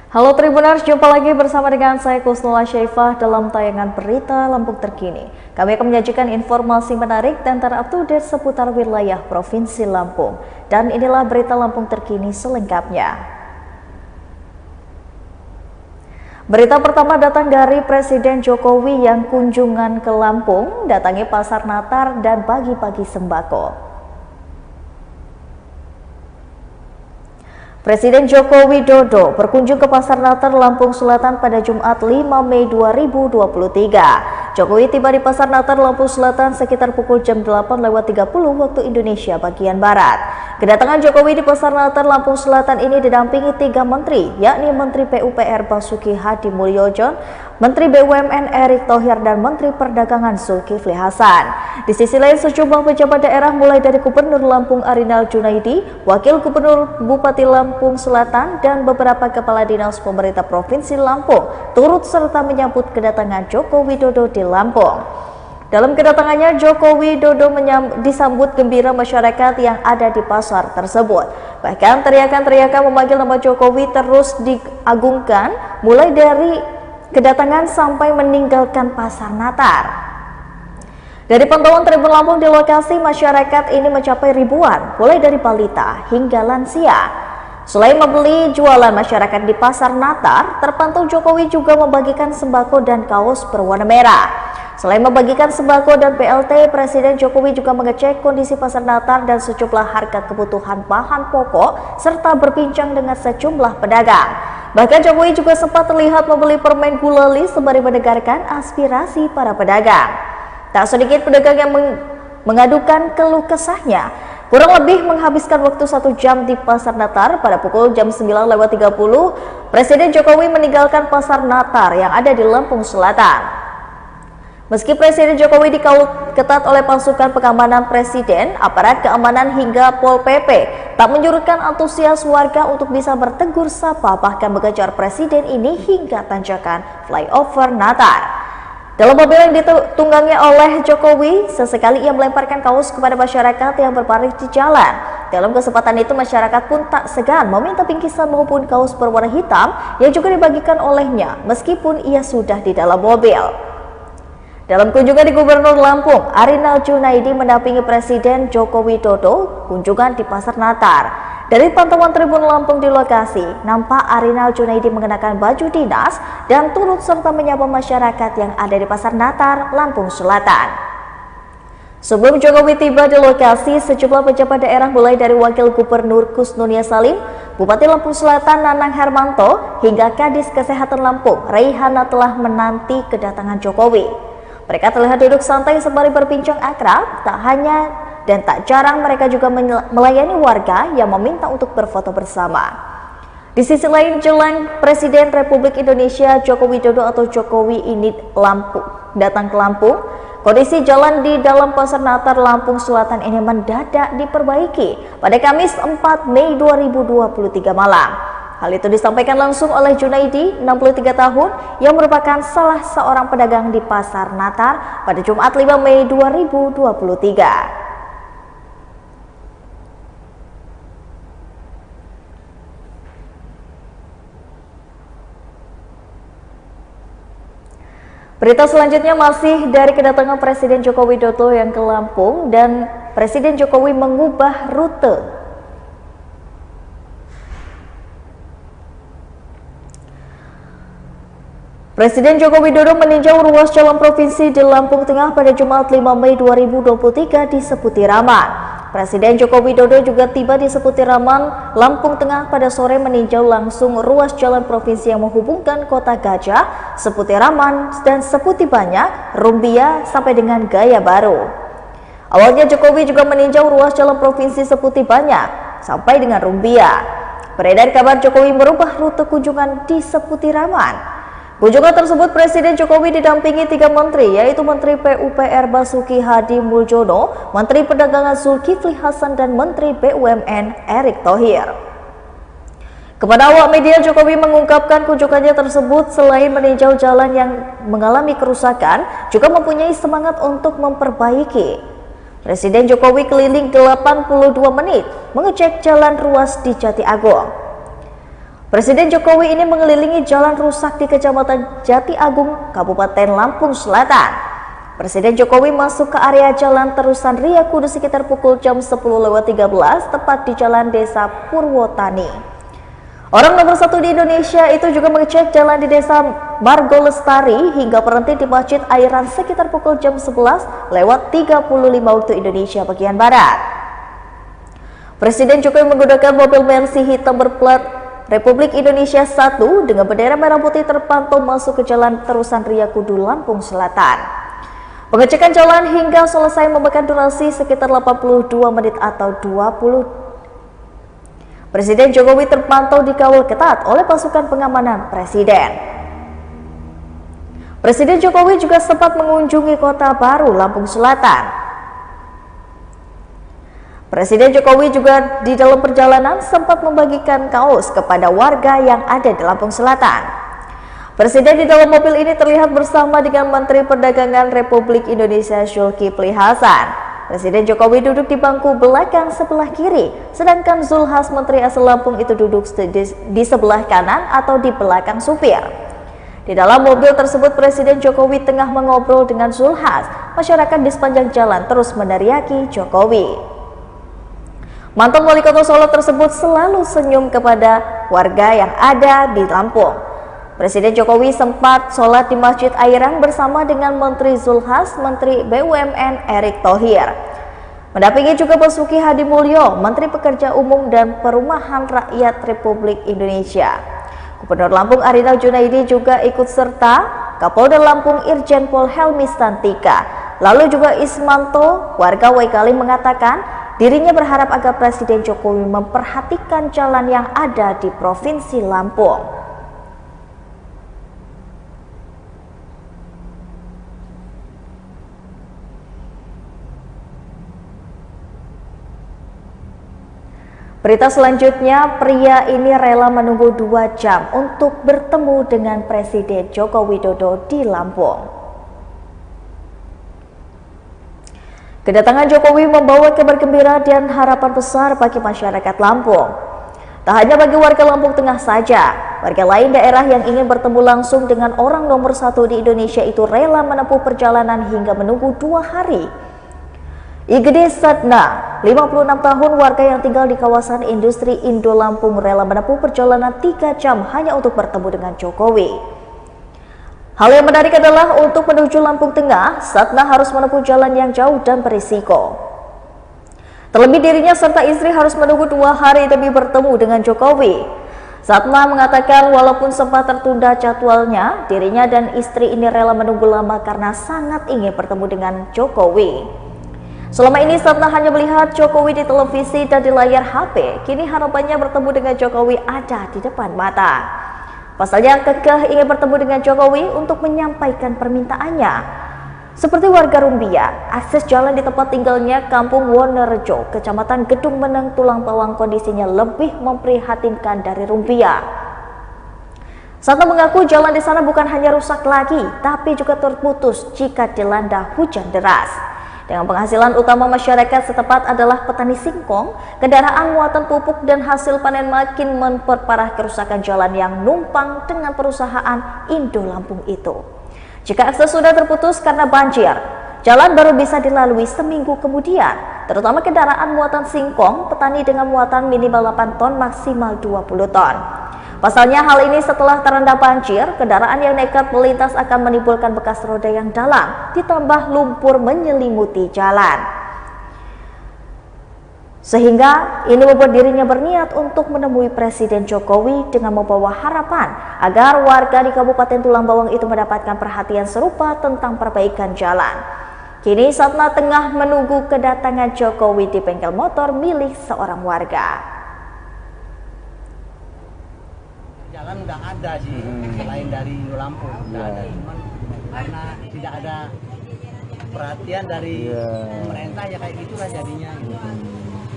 Halo Tribuners, jumpa lagi bersama dengan saya Kusnula Syaifah dalam tayangan berita Lampung terkini. Kami akan menyajikan informasi menarik dan terupdate seputar wilayah Provinsi Lampung. Dan inilah berita Lampung terkini selengkapnya. Berita pertama datang dari Presiden Jokowi yang kunjungan ke Lampung, datangi Pasar Natar dan bagi-bagi sembako. Presiden Joko Widodo berkunjung ke Pasar Natar Lampung Selatan pada Jumat 5 Mei 2023. Jokowi tiba di Pasar Natar Lampung Selatan sekitar pukul jam 8.30 waktu Indonesia bagian Barat. Kedatangan Jokowi di Pasar Natar Lampung Selatan ini didampingi 3 menteri, yakni Menteri PUPR Basuki Hadi Mulyono, Menteri BUMN Erick Thohir, dan Menteri Perdagangan Zulkifli Hasan. Di sisi lain, sejumlah pejabat daerah mulai dari Gubernur Lampung Arinal Junaidi, Wakil Gubernur Bupati Lampung Selatan, dan beberapa kepala dinas pemerintah Provinsi Lampung turut serta menyambut kedatangan Joko Widodo di Lampung. Dalam kedatangannya, Joko Widodo disambut gembira masyarakat yang ada di pasar tersebut. Bahkan teriakan-teriakan memanggil nama Jokowi terus diagungkan, mulai dari kedatangan sampai meninggalkan Pasar Natar. Dari pantauan Tribun Lampung di lokasi, masyarakat ini mencapai ribuan, mulai dari balita hingga lansia. Selain membeli jualan masyarakat di Pasar Natar, terpantau Jokowi juga membagikan sembako dan kaos berwarna merah. Selain membagikan sembako dan BLT, Presiden Jokowi juga mengecek kondisi Pasar Natar dan sejumlah harga kebutuhan bahan pokok, serta berbincang dengan sejumlah pedagang. Bahkan Jokowi juga sempat terlihat membeli permen gulali sembari mendengarkan aspirasi para pedagang. Tak sedikit pedagang yang mengadukan keluh kesahnya. Kurang lebih menghabiskan waktu 1 jam di Pasar Natar. Pada pukul jam 9.30, Presiden Jokowi meninggalkan Pasar Natar yang ada di Lampung Selatan. Meski Presiden Jokowi dikawal ketat oleh pasukan pengamanan Presiden, aparat keamanan hingga Pol PP tak menyurutkan antusias warga untuk bisa bertegur sapa, bahkan mengejar Presiden ini hingga tanjakan flyover Natar. Dalam mobil yang ditunggangi oleh Jokowi, sesekali ia melemparkan kaos kepada masyarakat yang berbaris di jalan. Dalam kesempatan itu, masyarakat pun tak segan meminta bingkisan maupun kaos berwarna hitam yang juga dibagikan olehnya, meskipun ia sudah di dalam mobil. Dalam kunjungan di Gubernur Lampung, Arinal Junaidi mendampingi Presiden Joko Widodo kunjungan di Pasar Natar. Dari pantauan Tribun Lampung di lokasi, nampak Arinal Junaidi mengenakan baju dinas dan turut serta menyapa masyarakat yang ada di Pasar Natar, Lampung Selatan. Sebelum Jokowi tiba di lokasi, sejumlah pejabat daerah mulai dari Wakil Gubernur Kusnunia Salim, Bupati Lampung Selatan Nanang Hermanto, hingga Kadis Kesehatan Lampung, Reihana telah menanti kedatangan Jokowi. Mereka terlihat duduk santai sembari berbincang akrab. Tak hanya dan tak jarang mereka juga melayani warga yang meminta untuk berfoto bersama. Di sisi lain, jelang Presiden Republik Indonesia Joko Widodo atau Jokowi ini datang ke Lampung, kondisi jalan di dalam Pasar Natar Lampung Selatan ini mendadak diperbaiki pada Kamis 4 Mei 2023 malam. Hal itu disampaikan langsung oleh Junaidi, 63 tahun, yang merupakan salah seorang pedagang di Pasar Natar pada Jumat 5 Mei 2023. Berita selanjutnya masih dari kedatangan Presiden Joko Widodo yang ke Lampung, dan Presiden Jokowi mengubah rute. Presiden Joko Widodo meninjau ruas jalan provinsi di Lampung Tengah pada Jumat 5 Mei 2023 di Seputiraman. Presiden Joko Widodo juga tiba di Seputiraman, Lampung Tengah pada sore meninjau langsung ruas jalan provinsi yang menghubungkan Kota Gajah, Seputiraman, dan Seputi Banyak, Rumbia, sampai dengan Gaya Baru. Awalnya Jokowi juga meninjau ruas jalan provinsi Seputi Banyak sampai dengan Rumbia. Beredar kabar Jokowi merubah rute kunjungan di Seputiraman. Kunjungan tersebut Presiden Jokowi didampingi 3 menteri, yaitu Menteri PUPR Basuki Hadi Mulyono, Menteri Perdagangan Zulkifli Hasan, dan Menteri BUMN Erick Thohir. Kepada awak media, Jokowi mengungkapkan kunjungannya tersebut selain meninjau jalan yang mengalami kerusakan, juga mempunyai semangat untuk memperbaiki. Presiden Jokowi keliling 82 menit mengecek jalan ruas di Jati Agung. Presiden Jokowi ini mengelilingi jalan rusak di Kecamatan Jati Agung, Kabupaten Lampung Selatan. Presiden Jokowi masuk ke area Jalan Terusan Ria Kudus sekitar pukul jam 10.13 tepat di Jalan Desa Purwotani. Orang nomor 1 di Indonesia itu juga mengecek jalan di Desa Margo Lestari hingga berhenti di Masjid Airan sekitar pukul jam 11.35 waktu Indonesia bagian Barat. Presiden Jokowi menggunakan mobil Mercy hitam berplat Republik Indonesia 1 dengan bendera merah putih terpantau masuk ke Jalan Terusan Ria Kudus, Lampung Selatan. Pengecekan jalan hingga selesai memakan durasi sekitar 82 menit atau 20. Presiden Jokowi terpantau dikawal ketat oleh pasukan pengamanan Presiden. Presiden Jokowi juga sempat mengunjungi Kota Baru, Lampung Selatan. Presiden Jokowi juga di dalam perjalanan sempat membagikan kaos kepada warga yang ada di Lampung Selatan. Presiden di dalam mobil ini terlihat bersama dengan Menteri Perdagangan Republik Indonesia Zulkifli Hasan. Presiden Jokowi duduk di bangku belakang sebelah kiri, sedangkan Zulhas Menteri asal Lampung itu duduk di sebelah kanan atau di belakang supir. Di dalam mobil tersebut Presiden Jokowi tengah mengobrol dengan Zulhas. Masyarakat di sepanjang jalan terus meneriaki Jokowi. Mantan Wali Kota Solo tersebut selalu senyum kepada warga yang ada di Lampung. Presiden Jokowi sempat sholat di Masjid Airan bersama dengan Menteri Zulhas, Menteri BUMN Erick Thohir. Mendampingi juga Basuki Hadimulyo, Menteri Pekerja Umum dan Perumahan Rakyat Republik Indonesia. Gubernur Lampung Arinal Junaidi juga ikut serta Kapolda Lampung Irjen Pol Helmi Stantika. Lalu juga Ismanto, warga Waikali mengatakan dirinya berharap agar Presiden Jokowi memperhatikan jalan yang ada di Provinsi Lampung. Berita selanjutnya, pria ini rela menunggu 2 jam untuk bertemu dengan Presiden Joko Widodo di Lampung. Kedatangan Jokowi membawa kabar gembira dan harapan besar bagi masyarakat Lampung. Tak hanya bagi warga Lampung Tengah saja, warga lain daerah yang ingin bertemu langsung dengan orang nomor 1 di Indonesia itu rela menempuh perjalanan hingga menunggu 2 hari. Igede Sadna, 56 tahun, warga yang tinggal di kawasan industri Indo Lampung rela menempuh perjalanan 3 jam hanya untuk bertemu dengan Jokowi. Hal yang menarik adalah untuk menuju Lampung Tengah, Sadna harus menempuh jalan yang jauh dan berisiko. Terlebih dirinya serta istri harus menunggu 2 hari demi bertemu dengan Jokowi. Sadna mengatakan walaupun sempat tertunda jadwalnya, dirinya dan istri ini rela menunggu lama karena sangat ingin bertemu dengan Jokowi. Selama ini Sadna hanya melihat Jokowi di televisi dan di layar HP, kini harapannya bertemu dengan Jokowi ada di depan mata. Pasalnya kekeh ingin bertemu dengan Jokowi untuk menyampaikan permintaannya. Seperti warga Rumbia, akses jalan di tempat tinggalnya Kampung Wonorejo, Kecamatan Gedung Meneng, Tulang Bawang kondisinya lebih memprihatinkan dari Rumbia. Sadna mengaku jalan di sana bukan hanya rusak lagi, tapi juga terputus jika dilanda hujan deras. Dengan penghasilan utama masyarakat setempat adalah petani singkong, kendaraan muatan pupuk dan hasil panen makin memperparah kerusakan jalan yang numpang dengan perusahaan Indo Lampung itu. Jika akses sudah terputus karena banjir, jalan baru bisa dilalui seminggu kemudian, terutama kendaraan muatan singkong, petani dengan muatan minimal 8 ton maksimal 20 ton. Pasalnya hal ini setelah terendam banjir, kendaraan yang nekat melintas akan menimbulkan bekas roda yang dalam, ditambah lumpur menyelimuti jalan. Sehingga ini membuat dirinya berniat untuk menemui Presiden Jokowi dengan membawa harapan agar warga di Kabupaten Tulang Bawang itu mendapatkan perhatian serupa tentang perbaikan jalan. Kini Sadna tengah menunggu kedatangan Jokowi di bengkel motor milik seorang warga. Jalan udah ada sih, selain dari Indo Lampung udah ada, cuman karena tidak ada perhatian dari pemerintah ya kayak gitulah jadinya.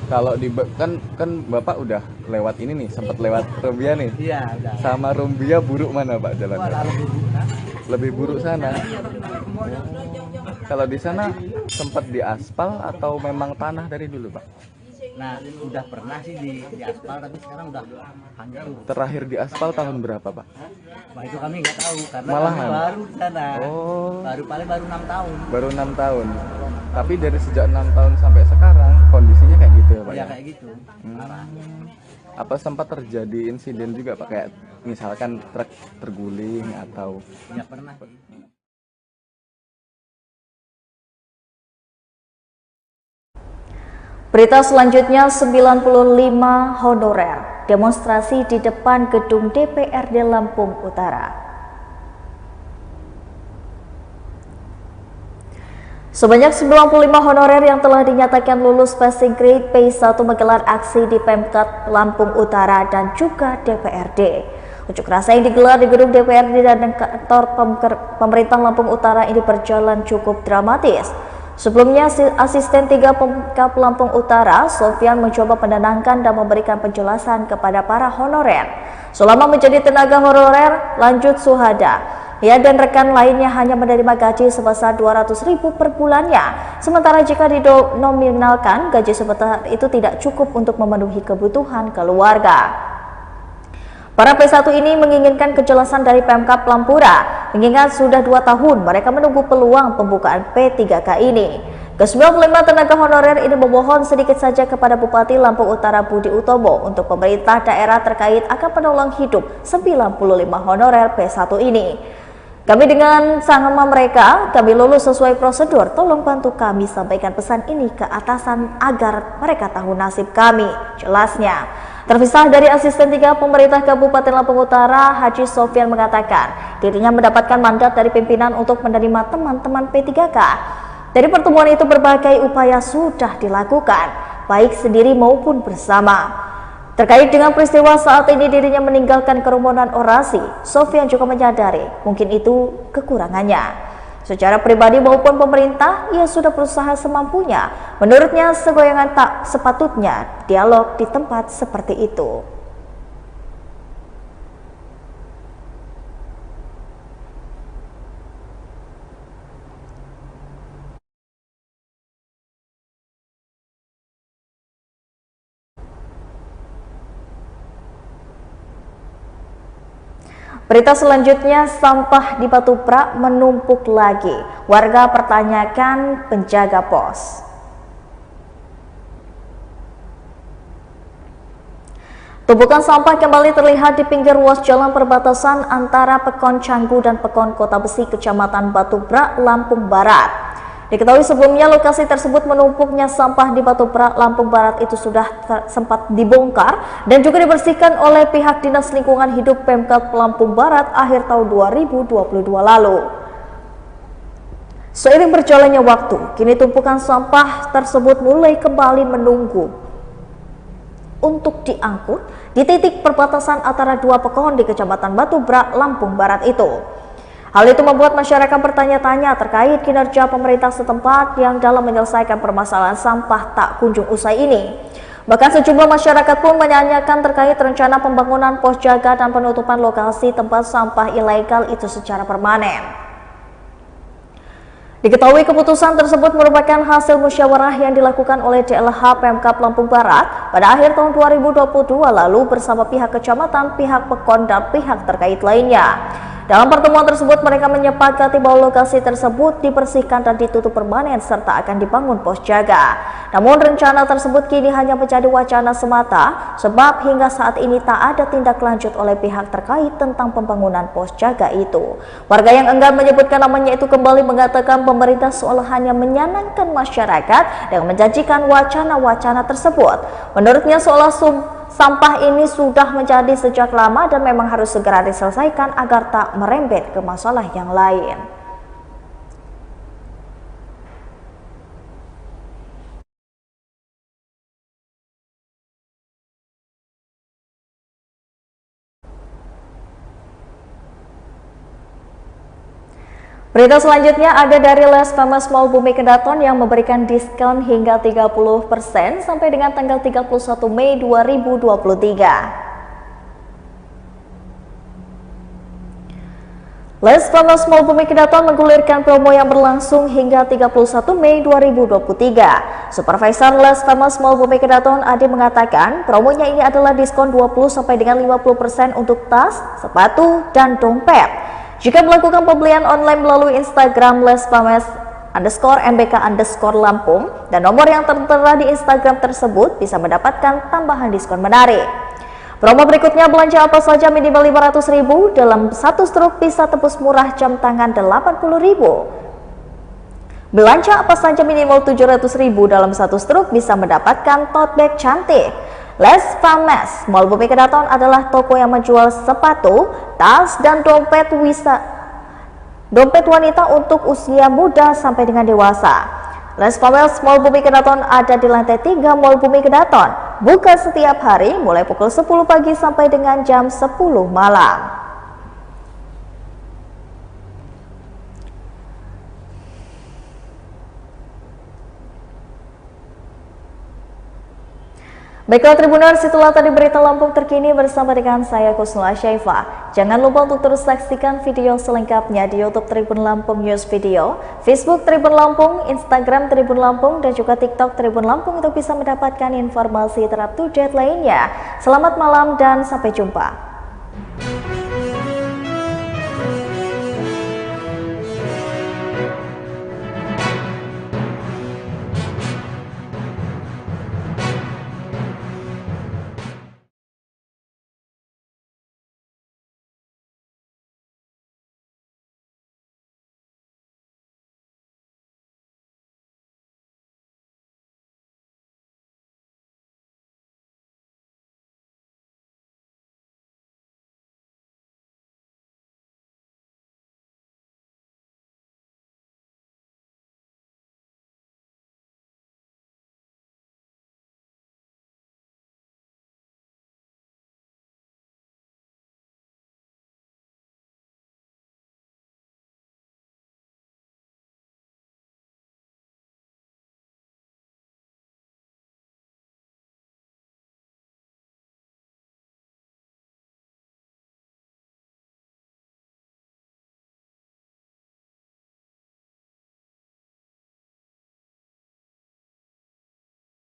Kalau di kan Bapak udah lewat ini nih, sempat lewat Rumbia nih. Iya, udah. Sama Rumbia buruk mana Pak jalannya? Lebih buruk, kan? Lebih buruk sana. Kalau di sana sempat di aspal atau memang tanah dari dulu Pak? Nah, udah pernah sih di aspal, tapi sekarang udah hancur. Terakhir di aspal tahun berapa, Pak? Wah, itu kami nggak tahu karena Malahan? kami baru di sana. Oh, Baru 6 tahun. baru 6 tahun. Tapi dari sejak 6 tahun sampai sekarang kondisinya kayak gitu ya, Pak? Ya kayak gitu. Parah. Apa sempat terjadi insiden juga, Pak? Kayak misalkan truk terguling atau... Ya pernah sih. Berita selanjutnya, 95 honorer demonstrasi di depan gedung DPRD Lampung Utara. Sebanyak 95 honorer yang telah dinyatakan lulus passing grade P1 menggelar aksi di Pemkab Lampung Utara dan juga DPRD. Unjuk rasa yang digelar di gedung DPRD dan kantor pemerintah Lampung Utara ini berjalan cukup dramatis. Sebelumnya, asisten 3 Pemkab Lampung Utara, Sofyan, mencoba menenangkan dan memberikan penjelasan kepada para honorer. Selama menjadi tenaga honorer, lanjut Suhada, ia dan rekan lainnya hanya menerima gaji sebesar 200.000 per bulannya. Sementara jika dinominalkan, gaji sebesar itu tidak cukup untuk memenuhi kebutuhan keluarga. Para P1 ini menginginkan kejelasan dari Pemkab Lampura, mengingat sudah 2 tahun mereka menunggu peluang pembukaan P3K ini. Ke-95 tenaga honorer ini memohon sedikit saja kepada Bupati Lampung Utara Budi Utomo untuk pemerintah daerah terkait akan penolong hidup 95 honorer P1 ini. Kami dengan sama mereka, kami lulus sesuai prosedur, tolong bantu kami sampaikan pesan ini ke atasan agar mereka tahu nasib kami, jelasnya. Terpisah dari asisten 3 pemerintah Kabupaten Lampung Utara, Haji Sofyan mengatakan dirinya mendapatkan mandat dari pimpinan untuk menerima teman-teman P3K. Dari pertemuan itu berbagai upaya sudah dilakukan, baik sendiri maupun bersama. Terkait dengan peristiwa saat ini dirinya meninggalkan kerumunan orasi, Sofyan juga menyadari mungkin itu kekurangannya. Secara pribadi maupun pemerintah, ia sudah berusaha semampunya. Menurutnya, segoyangan tak sepatutnya dialog di tempat seperti itu. Berita selanjutnya, sampah di Batu Prak menumpuk lagi. Warga pertanyakan penjaga pos. Tumpukan sampah kembali terlihat di pinggir ruas jalan perbatasan antara Pekon Canggu dan Pekon Kota Besi, Kecamatan Batu Prak, Lampung Barat. Diketahui sebelumnya lokasi tersebut menumpuknya sampah di Batu Prak, Lampung Barat itu sudah sempat dibongkar dan juga dibersihkan oleh pihak Dinas Lingkungan Hidup Pemkab Lampung Barat akhir tahun 2022 lalu. Seiring berjalannya waktu, kini tumpukan sampah tersebut mulai kembali menunggu untuk diangkut di titik perbatasan antara 2 pekon di Kecamatan Batu Prak, Lampung Barat itu. Hal itu membuat masyarakat bertanya-tanya terkait kinerja pemerintah setempat yang dalam menyelesaikan permasalahan sampah tak kunjung usai ini. Bahkan sejumlah masyarakat pun menanyakan terkait rencana pembangunan pos jaga dan penutupan lokasi tempat sampah ilegal itu secara permanen. Diketahui keputusan tersebut merupakan hasil musyawarah yang dilakukan oleh DLH Pemkab Lampung Barat pada akhir tahun 2022 lalu bersama pihak kecamatan, pihak pekon, dan pihak terkait lainnya. Dalam pertemuan tersebut mereka menyepakati bahwa lokasi tersebut dibersihkan dan ditutup permanen serta akan dibangun pos jaga. Namun rencana tersebut kini hanya menjadi wacana semata sebab hingga saat ini tak ada tindak lanjut oleh pihak terkait tentang pembangunan pos jaga itu. Warga yang enggan menyebutkan namanya itu kembali mengatakan pemerintah seolah hanya menyenangkan masyarakat dengan menjanjikan wacana-wacana tersebut. Menurutnya seolah sampah ini sudah menjadi sejak lama dan memang harus segera diselesaikan agar tak merembet ke masalah yang lain. Berita selanjutnya ada dari Les Famous Mall Bumi Kendaton yang memberikan diskon hingga 30% sampai dengan tanggal 31 Mei 2023. Les Famous Mall Bumi Kedaton menggulirkan promo yang berlangsung hingga 31 Mei 2023. Supervisor Les Famous Mall Bumi Kedaton Adi mengatakan promonya ini adalah diskon 20 sampai dengan 50% untuk tas, sepatu, dan dompet. Jika melakukan pembelian online melalui Instagram Les Famous _mbk_Lampung dan nomor yang tertera di Instagram tersebut bisa mendapatkan tambahan diskon menarik. Promo berikutnya, belanja apa saja minimal 500.000 dalam satu struk bisa tebus murah jam tangan 80.000. Belanja apa saja minimal 700.000 dalam satu struk bisa mendapatkan tote bag cantik. Les Famous Mall Bumi Kedaton adalah toko yang menjual sepatu, tas, dan dompet wanita untuk usia muda sampai dengan dewasa. Les Famous Mall Bumi Kedaton ada di lantai 3 Mall Bumi Kedaton. Buka setiap hari mulai pukul 10 pagi sampai dengan jam 10 malam. Baiklah Tribuners, itulah tadi berita Lampung terkini bersama dengan saya Kusnul Asyaifah. Jangan lupa untuk terus saksikan video selengkapnya di YouTube Tribun Lampung News Video, Facebook Tribun Lampung, Instagram Tribun Lampung, dan juga TikTok Tribun Lampung untuk bisa mendapatkan informasi terupdate lainnya. Selamat malam dan sampai jumpa.